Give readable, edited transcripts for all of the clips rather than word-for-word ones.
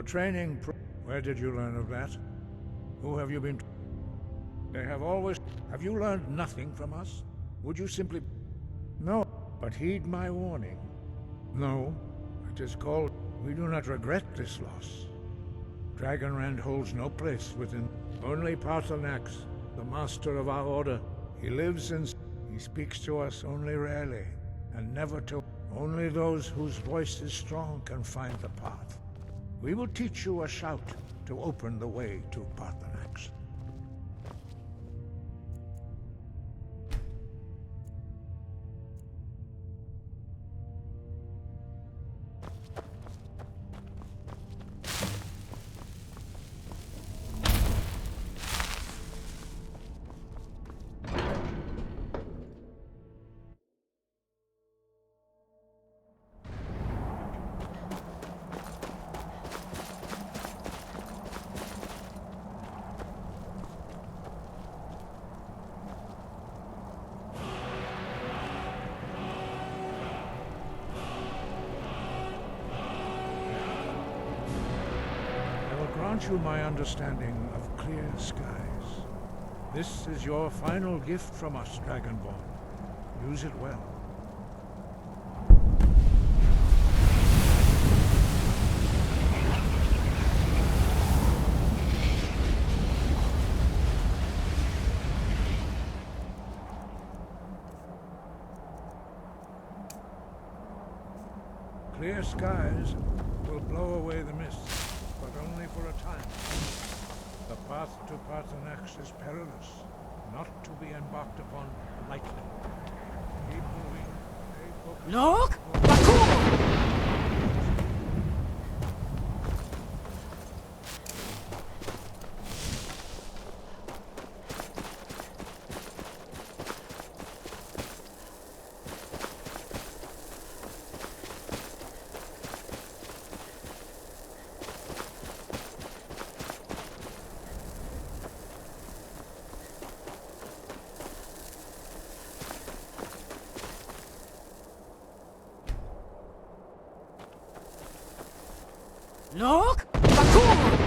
Your training... Where did you learn of that? Who have you been... They have always... Have you learned nothing from us? Would you simply... No, but heed my warning. No, it is called... We do not regret this loss. Dragonrand holds no place within... Only Paarthurnax, the master of our order. He lives in... He speaks to us only rarely, and never to... Only those whose voice is strong can find the path. We will teach you a shout to open the way to Paarthurnax. Grant you my understanding of clear skies. This is your final gift from us, Dragonborn. Use it well. Clear skies will blow away the mist, but only for a time. The path to Paarthurnax is perilous, not to be embarked upon lightly. Keep moving. Stay focused. Look! Bakur! Look! Bakur!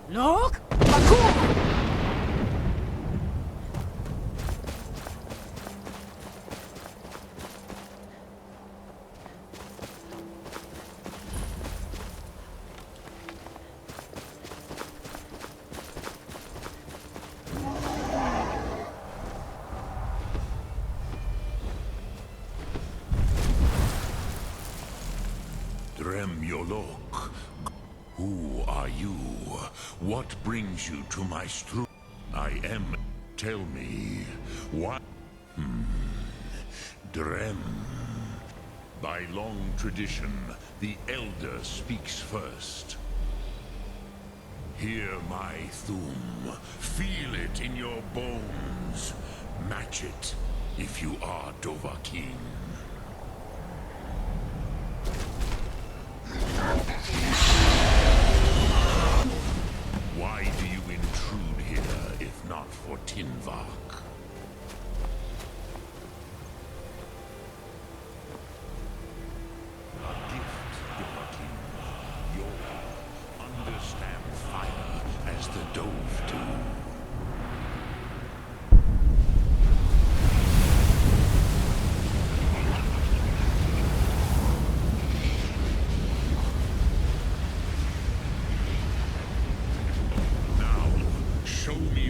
Look! Bakur! Drem Yolok. Who are you? What brings you to my stru? I am. Tell me, what? Drem. By long tradition, the Elder speaks first. Hear my Thum. Feel it in your bones. Match it if you are Dovahkiin. Why do you intrude here, if not for Tinvak? A gift, Dovahkiin. You understand fire as the Dove do.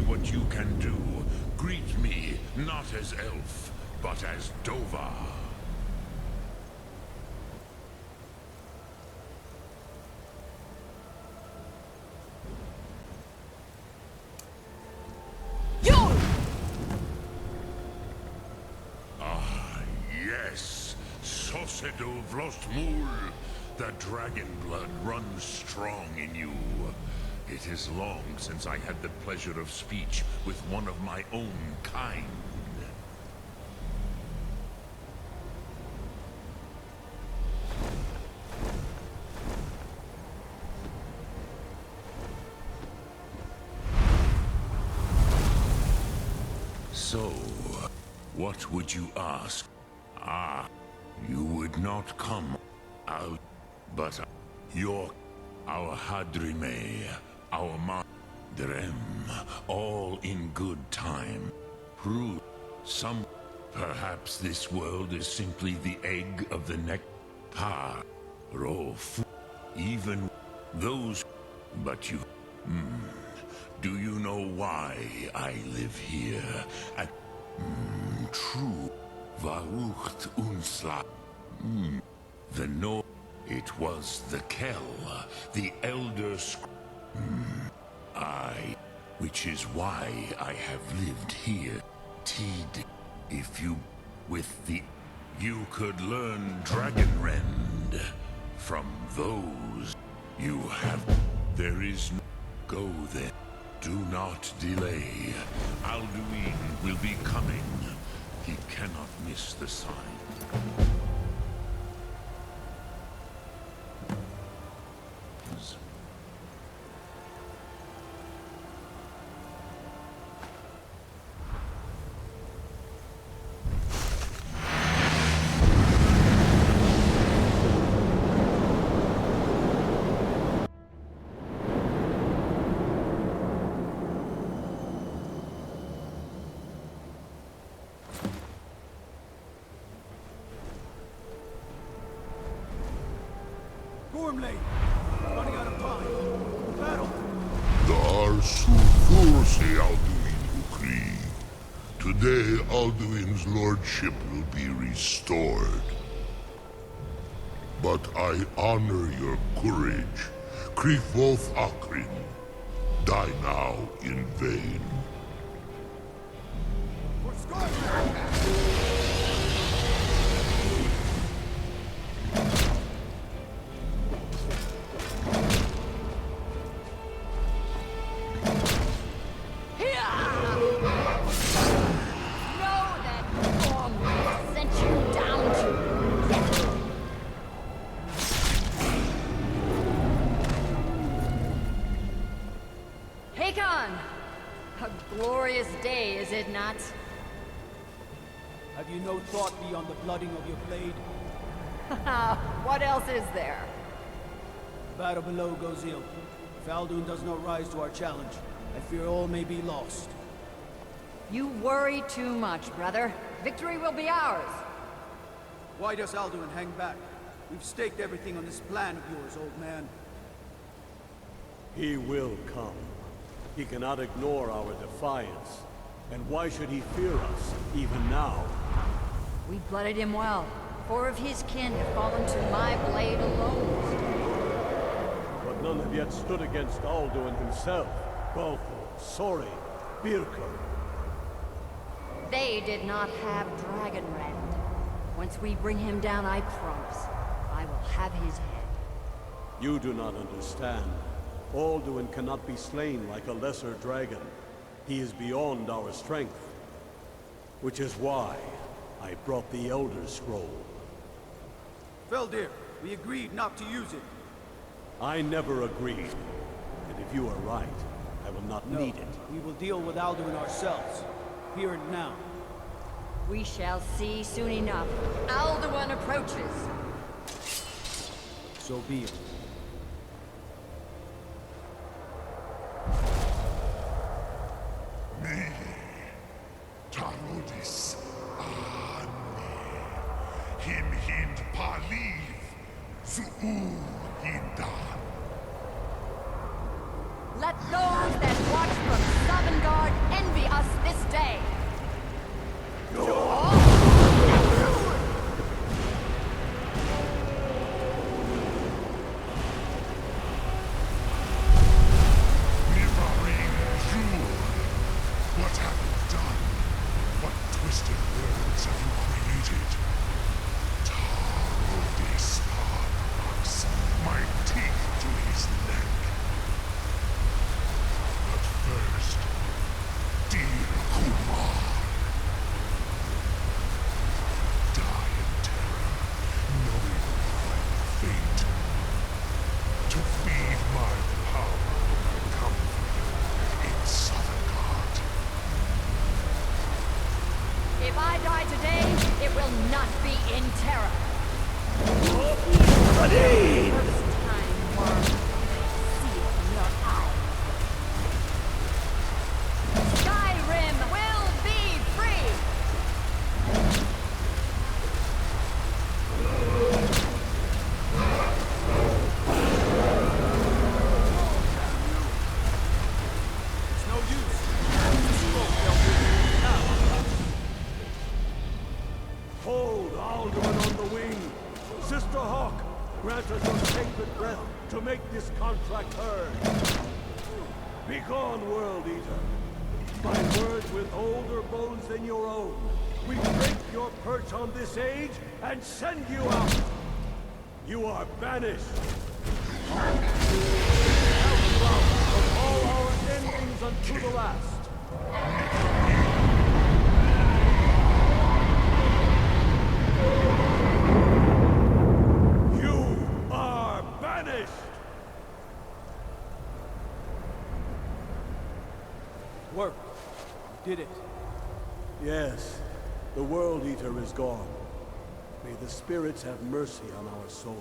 What you can do. Greet me, not as elf, but as Dova. You! Ah, yes. Sosedo Vlostmul. The dragon blood runs strong in you. It is long since I had the pleasure of speech with one of my own kind. So, what would you ask? Ah, you would not come out, but our Hadrime, our Drem, all in good time. Prove some. Perhaps this world is simply the egg of the Nektar. Rof. Even those. But you. Do you know why I live here at True Varucht Unsla? The no. It was the Kell, the Elder which is why I have lived here. Tid, if you, with the, you could learn Dragonrend from those you have. There is no, go then. Do not delay. Alduin will be coming. He cannot miss the sign. Gormley! Running out of time. Battle! Dar Sulthursi Alduin Ukri. Today Alduin's lordship will be restored. But I honor your courage. Krifvoth Akrin. Die now in vain. For Skyrim! A glorious day, is it not? Have you no thought beyond the blooding of your blade? What else is there? The battle below goes ill. If Alduin does not rise to our challenge, I fear all may be lost. You worry too much, brother. Victory will be ours. Why does Alduin hang back? We've staked everything on this plan of yours, old man. He will come. He cannot ignore our defiance. And why should he fear us, even now? We blooded him well. 4 of his kin have fallen to my blade alone. But none have yet stood against Alduin himself. Balthor, Sori, Birko. They did not have Dragonrend. Once we bring him down, I promise, I will have his head. You do not understand. Alduin cannot be slain like a lesser dragon. He is beyond our strength. Which is why I brought the Elder Scroll. Feldir, we agreed not to use it. I never agreed. And if you are right, I will not need it. We will deal with Alduin ourselves. Here and now. We shall see soon enough. Alduin approaches. So be it. Me, Tarodis, him hind paliv, zuu hindan. Let those that watch from Sovngarde envy us this day. Nivarin Jur, what have you done? What twisted words have you created? Tarodis Parnax, my teeth to his neck. But first, dear Kumar, die in terror, knowing my fate. To feed my power and comfort in Sovngarde. If I die today, it will not be in terror. First time, worm. See it in your eyes. Skyrim will be free! It's no use. Smoke, Feldir. Now. Hold Alduin on the wing! Sister Hawk, grant us your sacred breath to make this contract heard. Begone, World Eater. By words with older bones than your own, we break your perch on this age and send you out. You are banished. Outlaw of all our endings unto the last. You are banished! Work. You did it. Yes, the World Eater is gone. May the spirits have mercy on our souls.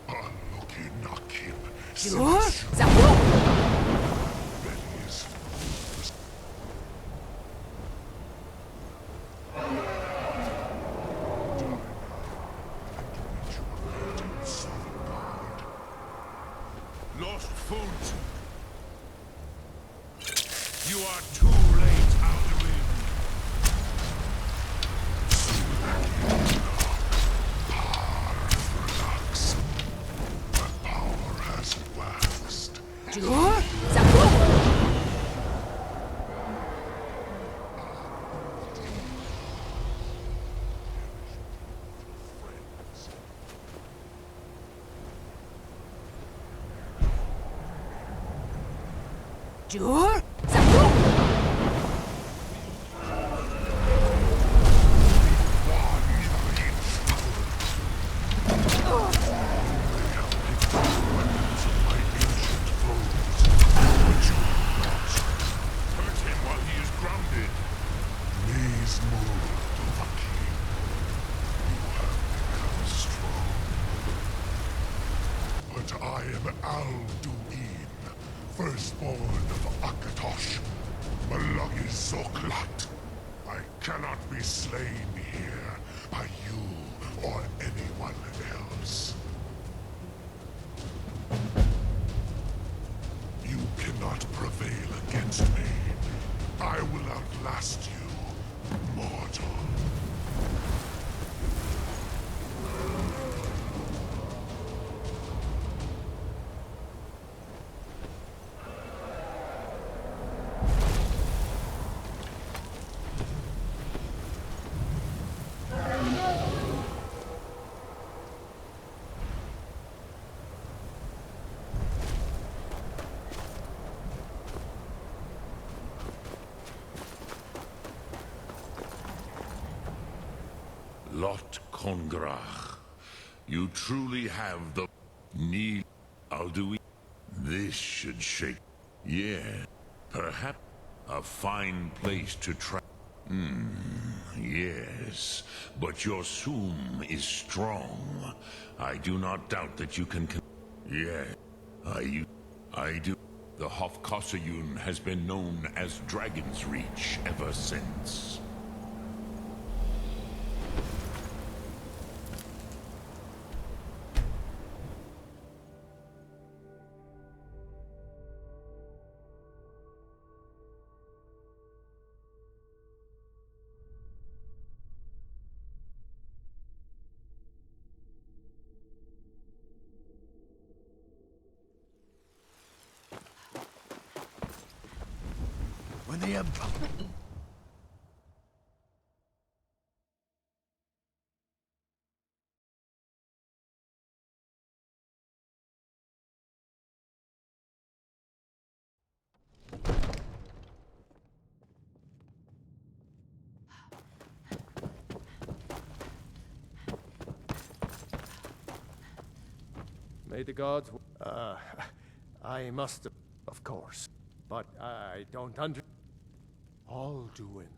Anuki Nakib, Belis, Lost foot. You are too late, Alduin. Relax. My power has waxed. Hurt him while he is grounded. Please move, Dovaki. You have become strong. But I am Alduin, firstborn of Akatosh, Malagi Zoklat. cannot be slain here by you or anyone else. You cannot prevail against me. I will outlast you, mortal. Lot Kongrach. You truly have the need. Aldui. This should shake. Yeah, perhaps a fine place to try. Yes, but your Sum is strong. I do not doubt that you can. Yeah, I do. The Hofkossayun has been known as Dragon's Reach ever since. When the Empire... May the gods... I must have... Of course. But I don't Alduin.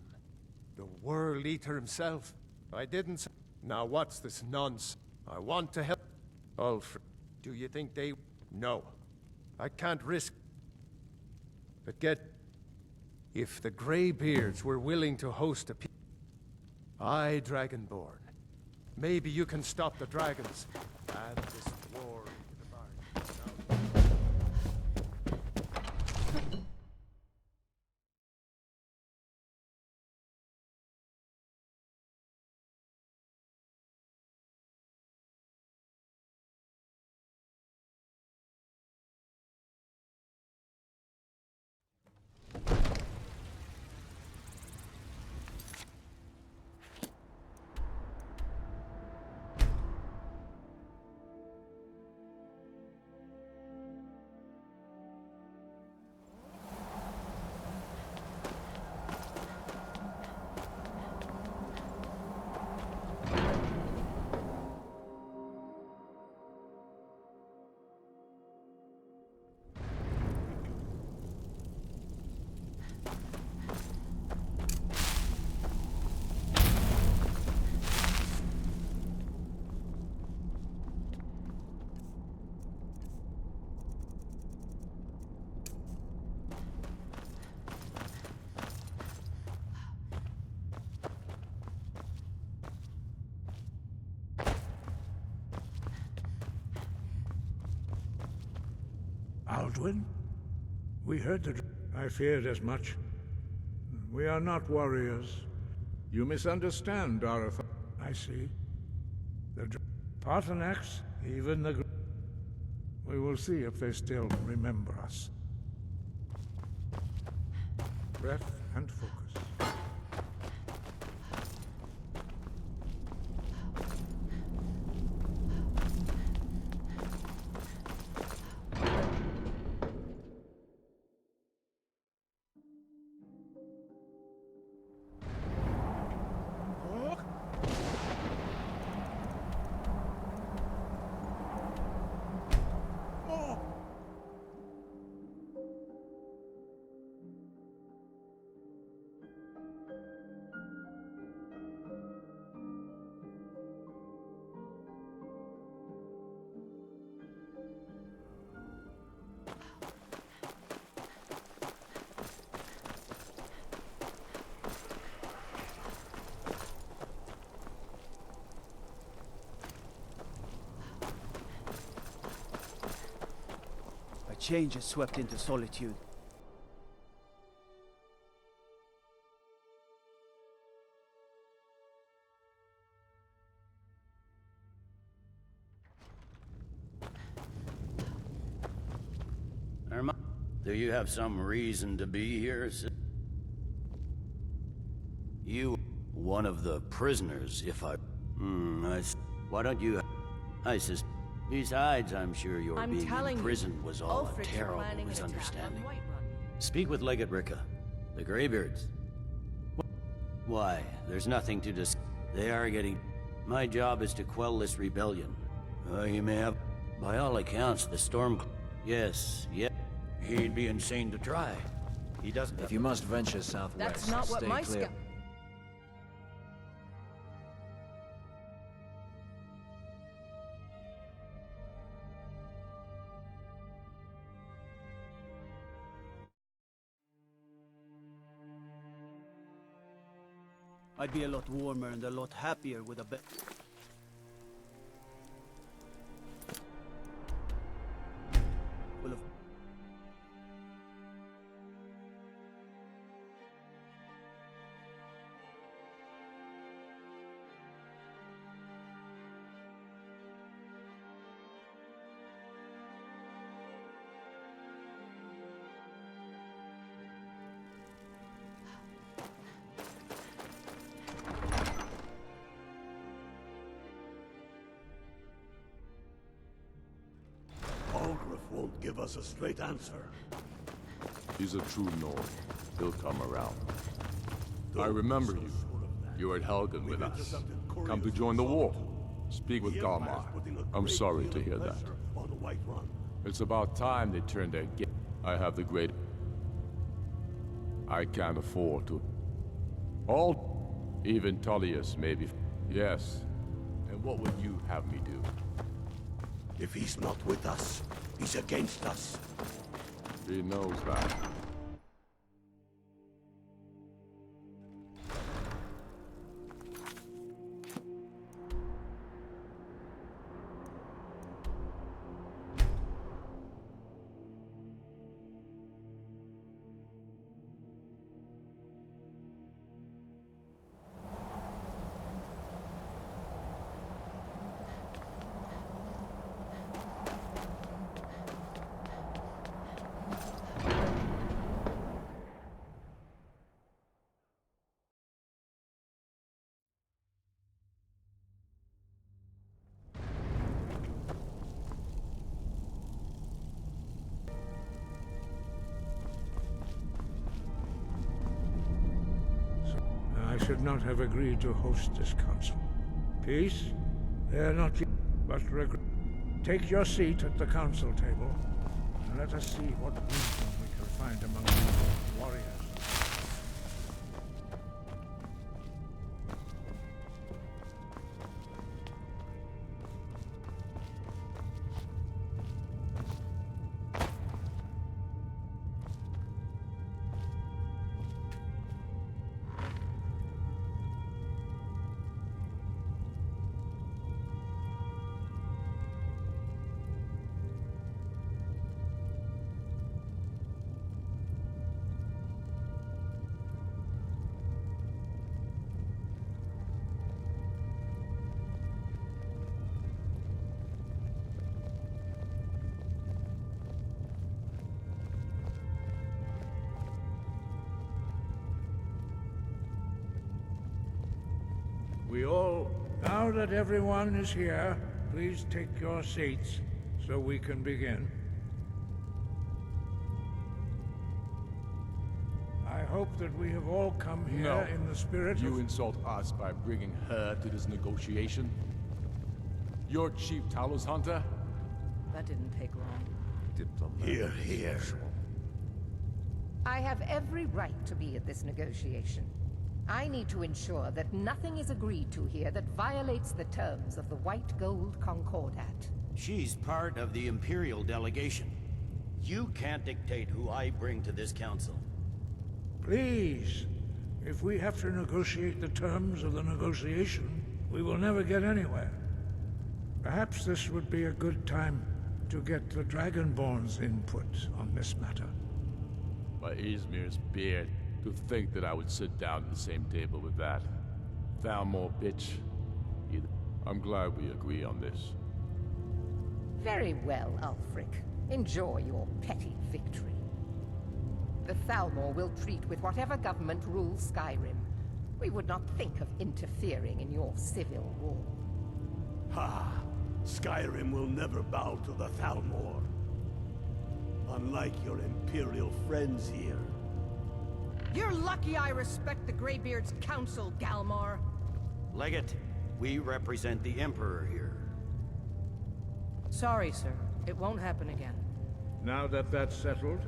The World Eater himself. I didn't say... Now what's this nonsense? I want to help... Ulfric. Do you think they... No. I can't risk... But if the Greybeards were willing to host a... I, Dragonborn. Maybe you can stop the dragons. And this war into the bargain. Alduin? We heard the... I feared as much. We are not warriors. You misunderstand our I see. The Paarthurnax, even the... We will see if they still remember us. Breath and focus. Change has swept into Solitude. Do you have some reason to be here? You, one of the prisoners, if I... why don't you... Besides, I'm sure your being in prison was all a terrible misunderstanding. Speak with Legate Ricka. The Greybeards. Why, there's nothing to discuss. They are getting... My job is to quell this rebellion. You may have... By all accounts, the storm... Yes. He'd be insane to try. He doesn't... If you must venture southwest, that's not what stay my clear. I'd be a lot warmer and a lot happier with a bed. Full of... Won't give us a straight answer. He's a true Nord. He'll come around. I remember you. You were at Helgen with us. Come to join the war. Speak with Galmar. I'm sorry to hear that. It's about time they turned their gate. I have the great... I can't afford to... All... Even Tullius, maybe... Yes. And what would you have me do? If he's not with us, he's against us. He knows that. I should not have agreed to host this council. Peace? They're not but regret. Take your seat at the council table, and let us see what wisdom we can find among the warriors. Now that everyone is here, please take your seats so we can begin. I hope that we have all come here in the spirit You insult us by bringing her to this negotiation? You're Chief Talos Hunter? That didn't take long. Here. I have every right to be at this negotiation. I need to ensure that nothing is agreed to here that violates the terms of the White Gold Concordat. She's part of the Imperial delegation. You can't dictate who I bring to this council. Please, if we have to negotiate the terms of the negotiation, we will never get anywhere. Perhaps this would be a good time to get the Dragonborn's input on this matter. By Izmir's beard, to think that I would sit down at the same table with that. Thalmor bitch. I'm glad we agree on this. Very well, Ulfric. Enjoy your petty victory. The Thalmor will treat with whatever government rules Skyrim. We would not think of interfering in your civil war. Ha! Skyrim will never bow to the Thalmor. Unlike your Imperial friends here. You're lucky I respect the Greybeard's counsel, Galmar. Legate, we represent the Emperor here. Sorry, sir. It won't happen again. Now that that's settled,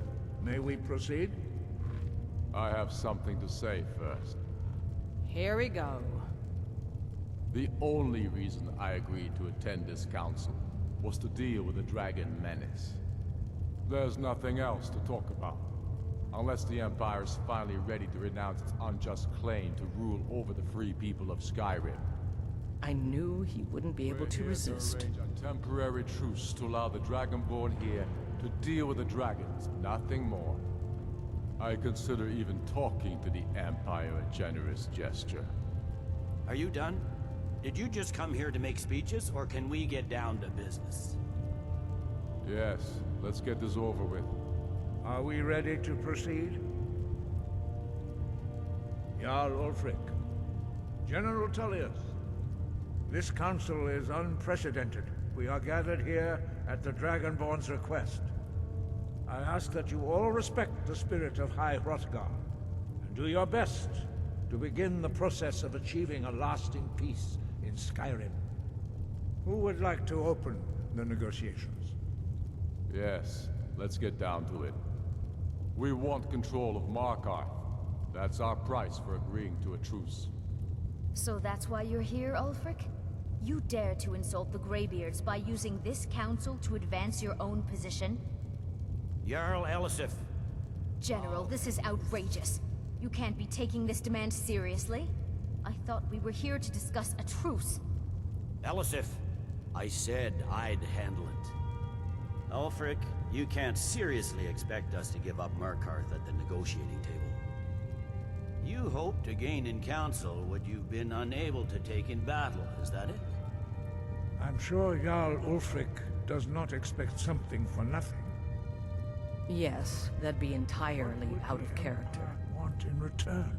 may we proceed? I have something to say first. Here we go. The only reason I agreed to attend this council was to deal with the dragon menace. There's nothing else to talk about. Unless the Empire is finally ready to renounce its unjust claim to rule over the free people of Skyrim. I knew he wouldn't be able to resist. To arrange a temporary truce to allow the Dragonborn here to deal with the dragons, nothing more. I consider even talking to the Empire a generous gesture. Are you done? Did you just come here to make speeches, or can we get down to business? Yes, let's get this over with. Are we ready to proceed? Jarl Ulfric, General Tullius, this council is unprecedented. We are gathered here at the Dragonborn's request. I ask that you all respect the spirit of High Hrothgar, and do your best to begin the process of achieving a lasting peace in Skyrim. Who would like to open the negotiations? Yes, let's get down to it. We want control of Markarth. That's our price for agreeing to a truce. So that's why you're here, Ulfric? You dare to insult the Greybeards by using this council to advance your own position? Jarl Elisif. General, this is outrageous. You can't be taking this demand seriously. I thought we were here to discuss a truce. Elisif, I said I'd handle it. Ulfric, you can't seriously expect us to give up Markarth at the negotiating table. You hope to gain in council what you've been unable to take in battle, is that it? I'm sure Jarl Ulfric does not expect something for nothing. Yes, that'd be entirely out of character. Want in return?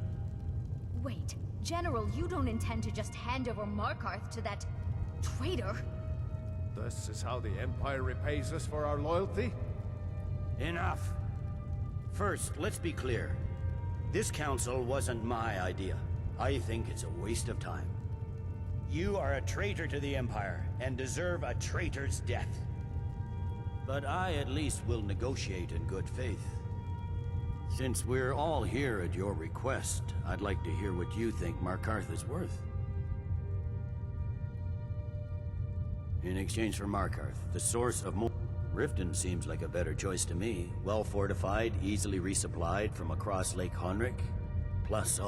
Wait, General, you don't intend to just hand over Markarth to that traitor? This is how the Empire repays us for our loyalty? Enough! First, let's be clear. This council wasn't my idea. I think it's a waste of time. You are a traitor to the Empire, and deserve a traitor's death. But I at least will negotiate in good faith. Since we're all here at your request, I'd like to hear what you think Markarth is worth. In exchange for Markarth, the source of more... Riften seems like a better choice to me. Well fortified, easily resupplied from across Lake Honric. Plus,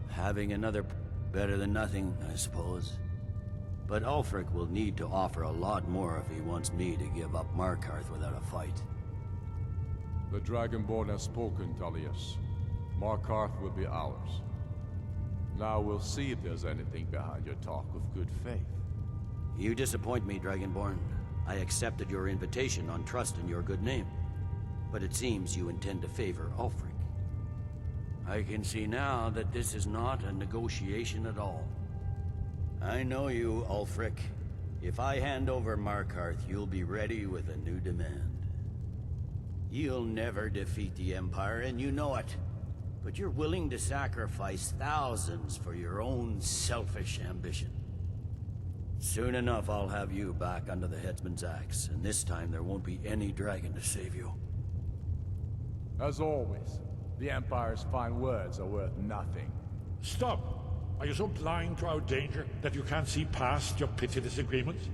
having another... better than nothing, I suppose. But Ulfric will need to offer a lot more if he wants me to give up Markarth without a fight. The Dragonborn has spoken, Tullius. Markarth will be ours. Now we'll see if there's anything behind your talk of good faith. You disappoint me, Dragonborn. I accepted your invitation on trust in your good name. But it seems you intend to favor Ulfric. I can see now that this is not a negotiation at all. I know you, Ulfric. If I hand over Markarth, you'll be ready with a new demand. You'll never defeat the Empire, and you know it. But you're willing to sacrifice thousands for your own selfish ambition. Soon enough, I'll have you back under the headsman's axe, and this time there won't be any dragon to save you. As always, the Empire's fine words are worth nothing. Stop! Are you so blind to our danger that you can't see past your pitiless agreements?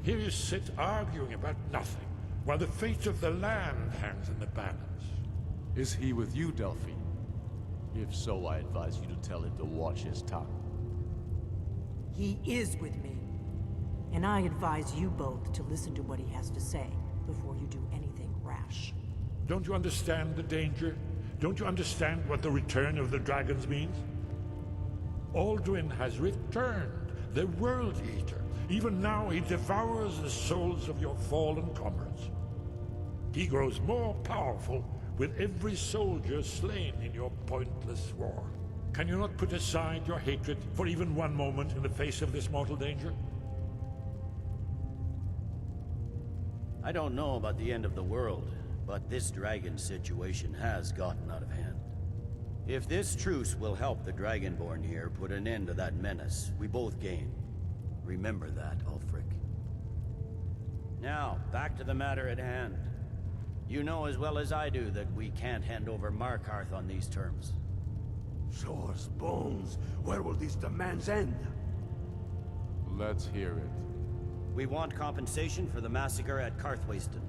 Here you sit arguing about nothing, while the fate of the land hangs in the balance. Is he with you, Delphine? If so, I advise you to tell him to watch his tongue. He is with me. and I advise you both to listen to what he has to say before you do anything rash. Don't you understand the danger? Don't you understand what the return of the dragons means? Alduin has returned, the World Eater. Even now he devours the souls of your fallen comrades. He grows more powerful with every soldier slain in your pointless war. Can you not put aside your hatred for even one moment in the face of this mortal danger? I don't know about the end of the world, but this dragon situation has gotten out of hand. If this truce will help the Dragonborn here put an end to that menace, we both gain. Remember that, Ulfric. Now, back to the matter at hand. You know as well as I do that we can't hand over Markarth on these terms. Show us bones. Where will these demands end? Let's hear it. We want compensation for the massacre at Karthwasten.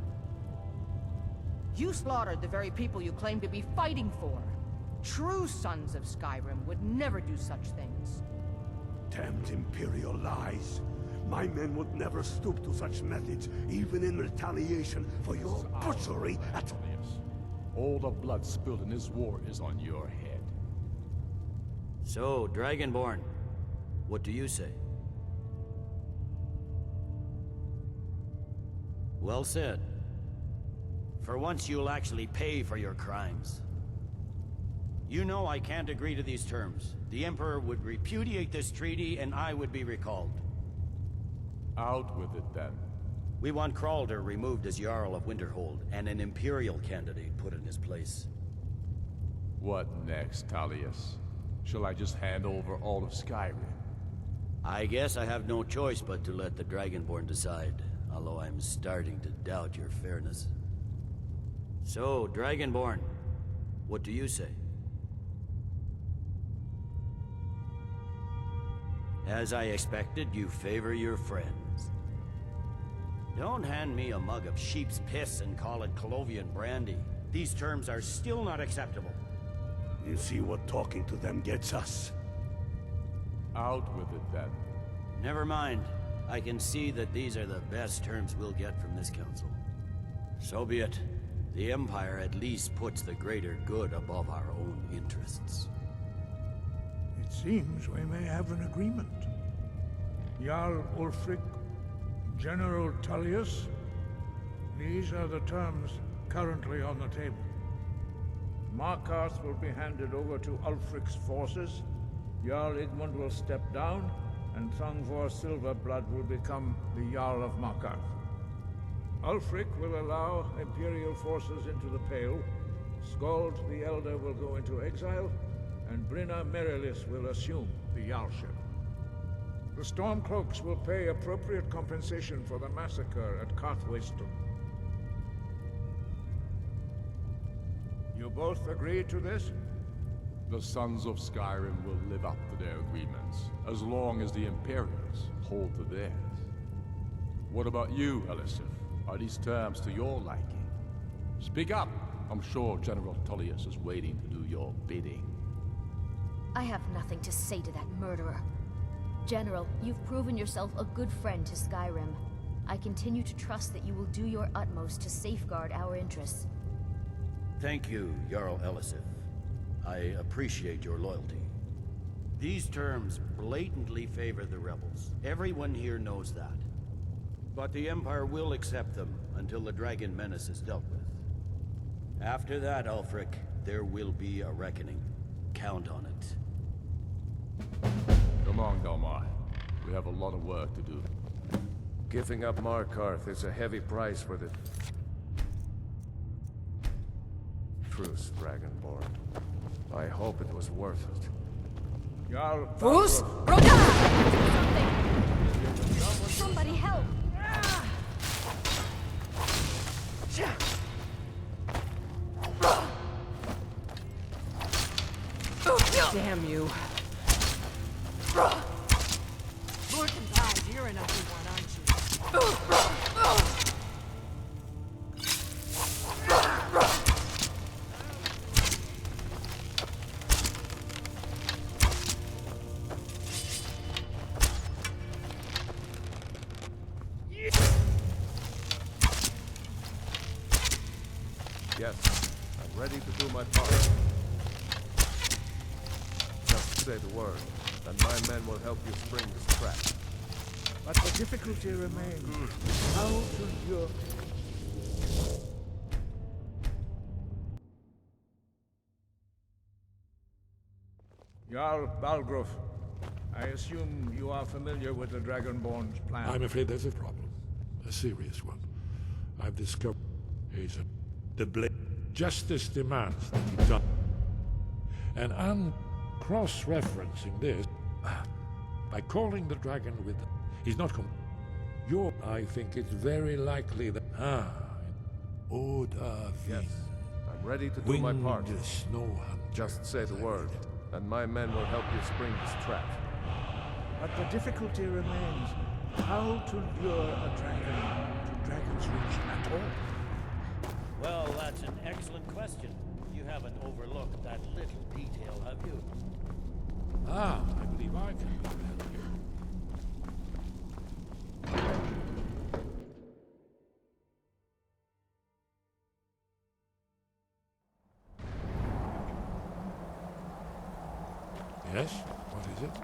You slaughtered the very people you claim to be fighting for. True sons of Skyrim would never do such things. Damned Imperial lies. My men would never stoop to such methods, even in retaliation for your butchery at... All the blood spilled in this war is on your head. So, Dragonborn, what do you say? Well said. For once you'll actually pay for your crimes. You know I can't agree to these terms. The Emperor would repudiate this treaty and I would be recalled. Out with it then. We want Kralder removed as Jarl of Winterhold and an Imperial candidate put in his place. What next, Talius? Shall I just hand over all of Skyrim? I guess I have no choice but to let the Dragonborn decide, although I'm starting to doubt your fairness. So, Dragonborn, what do you say? As I expected, you favor your friends. Don't hand me a mug of sheep's piss and call it Colovian brandy. These terms are still not acceptable. You see what talking to them gets us? Out with it then. Never mind. I can see that these are the best terms we'll get from this council. So be it. The Empire at least puts the greater good above our own interests. It seems we may have an agreement. Jarl Ulfric, General Tullius, these are the terms currently on the table. Markarth will be handed over to Ulfric's forces, Jarl Igmund will step down, and Thungvor Silverblood will become the Jarl of Markarth. Ulfric will allow Imperial forces into the Pale, Skald the Elder will go into exile, and Brinna Merilis will assume the Jarlship. The Stormcloaks will pay appropriate compensation for the massacre at Karthwasten. You both agree to this? The Sons of Skyrim will live up to their agreements, as long as the Imperials hold to theirs. What about you, Elisif? Are these terms to your liking? Speak up! I'm sure General Tullius is waiting to do your bidding. I have nothing to say to that murderer. General, you've proven yourself a good friend to Skyrim. I continue to trust that you will do your utmost to safeguard our interests. Thank you, Jarl Elisif. I appreciate your loyalty. These terms blatantly favor the rebels. Everyone here knows that. But the Empire will accept them until the Dragon Menace is dealt with. After that, Ulfric, there will be a reckoning. Count on it. Come on, Galmar. We have a lot of work to do. Giving up Markarth is a heavy price for the... truce, Dragonborn. I hope it was worth it. Jarl... Fus! Roda! Somebody help! Damn you. Morkenthal, you're an ugly one, aren't you? Yes, I'm ready to do my part. Just say the word, and my men will help you spring this trap. But the difficulty remains. How to lure... Jarl Balgruf, I assume you are familiar with the Dragonborn's plan. I'm afraid there's a problem. A serious one. I've discovered the blade. Justice demands that be done. And I'm cross-referencing this by calling the dragon with... He's not I think it's very likely that... Oda Yes, I'm ready to do my part. Snow hunter. Just say the word, and my men will help you spring this trap. But the difficulty remains. How to lure a dragon to Dragon's Reach at all? Well, that's an excellent question. You haven't overlooked that little detail, have you? I believe I can help you. Yes? What is it?